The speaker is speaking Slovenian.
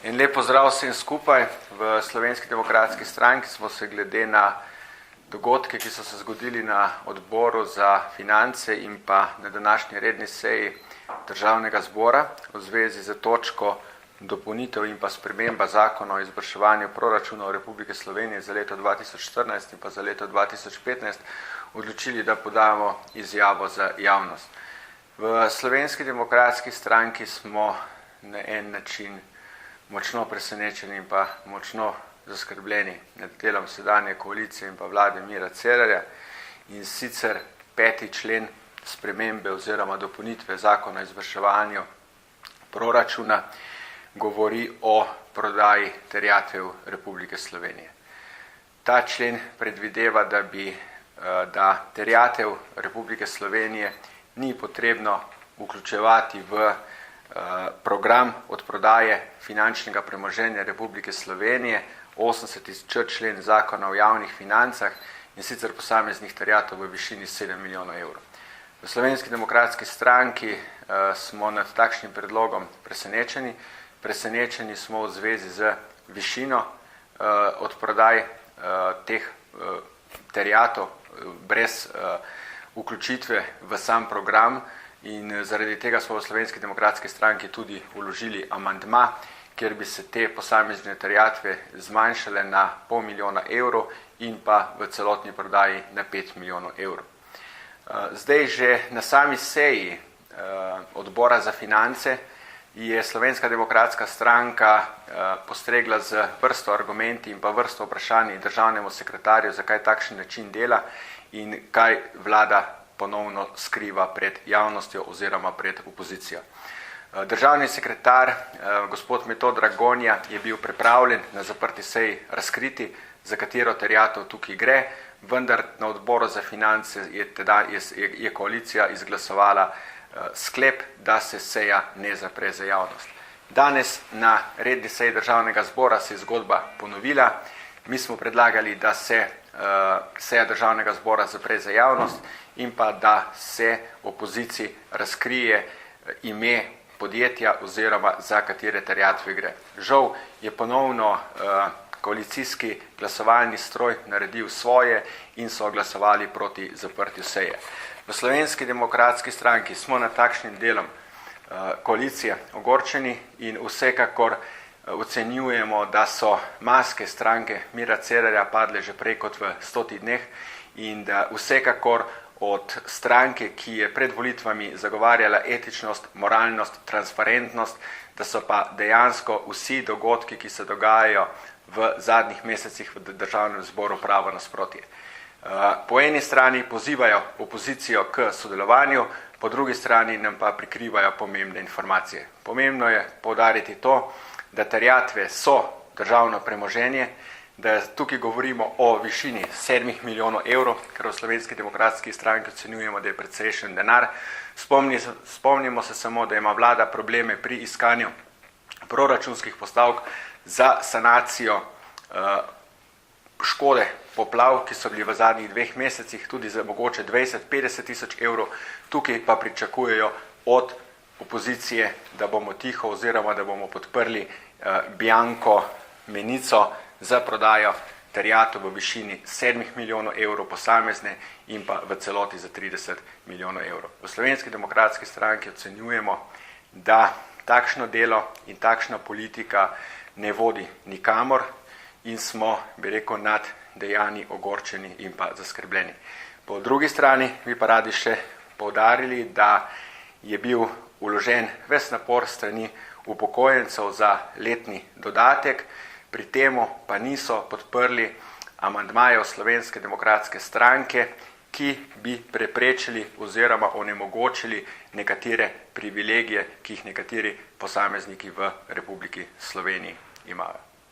In lep pozdrav vsem skupaj. V Slovenski demokratski stranki smo se glede na dogodke, ki so se zgodili na odboru za finance in pa na današnji redni seji Državnega zbora v zvezi z točko dopolnitev in pa sprememba zakona o izvrševanju proračunov Republike Slovenije za leto 2014 in pa za leto 2015 odločili, da podamo izjavo za javnost. V Slovenski demokratski stranki smo na en način močno presenečeni in pa močno zaskrbljeni nad delom sedanje koalicije in pa vlade Mira Cerarja, in sicer 5. člen spremembe oziroma dopolnitve zakona o izvrševanju proračuna govori o prodaji terjatev Republike Slovenije. Ta člen predvideva, da terjatev Republike Slovenije ni potrebno vključevati v program odprodaje finančnega premoženja Republike Slovenije, 80. člen zakona o javnih financah, in sicer posameznih terjatev v višini 7 milijonov evrov. V Slovenski demokratski stranki smo nad takšnim predlogom presenečeni. Presenečeni smo v zvezi z višino odprodaj teh terjatev brez vključitve v sam program, in zaradi tega smo v Slovenski demokratski stranki tudi vložili amandma, kjer bi se te posamezne terjatve zmanjšale na pol milijona evrov in pa v celotni prodaji na 5 milijonov evrov. Zdaj že na sami seji odbora za finance je Slovenska demokratska stranka postregla z vrsto argumenti in pa vrsto vprašanj državnemu sekretarju, zakaj takšen način dela in kaj vlada ponovno skriva pred javnostjo oziroma pred opozicijo. Državni sekretar, gospod Metod Dragonja, je bil pripravljen na zaprti seji razkriti, za katero terjatev tukaj gre, vendar na odboru za finance je koalicija izglasovala sklep, da se seja ne zapre za javnost. Danes na redni seji Državnega zbora se je zgodba ponovila. Mi smo predlagali, da se seja Državnega zbora zapre za javnost in pa da se opoziciji razkrije ime podjetja oziroma za katere terjatve gre. Žal je ponovno koalicijski glasovalni stroj naredil svoje in so glasovali proti zaprtju seje. V Slovenski demokratski stranki smo nad takšnim delom koalicije ogorčeni in vsekakor ocenjujemo, da so maske stranke Mira Cerarja padle že prej kot v 100 dneh in da vsekakor od stranke, ki je pred volitvami zagovarjala etičnost, moralnost, transparentnost, da so pa dejansko vsi dogodki, ki se dogajajo v zadnjih mesecih v Državnem zboru, pravo nasprotje. Po eni strani pozivajo opozicijo k sodelovanju, po drugi strani nam pa prikrivajo pomembne informacije. Pomembno je poudariti to, da terjatve so državno premoženje, da tukaj govorimo o višini 7 milijonov evrov, kar v Slovenski demokratski stranki ocenjujemo, da je precejšen denar. Spomnimo se samo, da ima vlada probleme pri iskanju proračunskih postavk za sanacijo škode poplav, ki so bili v zadnjih 2 mesecih tudi za mogoče 20-50 tisoč evrov. Tukaj pa pričakujejo od opozicije, da bomo tiho oziroma da bomo podprli bianko menico za prodajo terjatev v višini 7 milijonov evrov posamezne in pa v celoti za 30 milijonov evrov. V Slovenski demokratski stranki ocenjujemo, da takšno delo in takšna politika ne vodi nikamor in smo, bi rekel, nad dejanji ogorčeni in pa zaskrbljeni. Po drugi strani bi pa radi še poudarili, da je bil vložen ves napor strani upokojencev za letni dodatek, pri temu pa niso podprli amandmajev Slovenske demokratske stranke, ki bi preprečili oziroma onemogočili nekatere privilegije, ki jih nekateri posamezniki v Republiki Sloveniji imajo.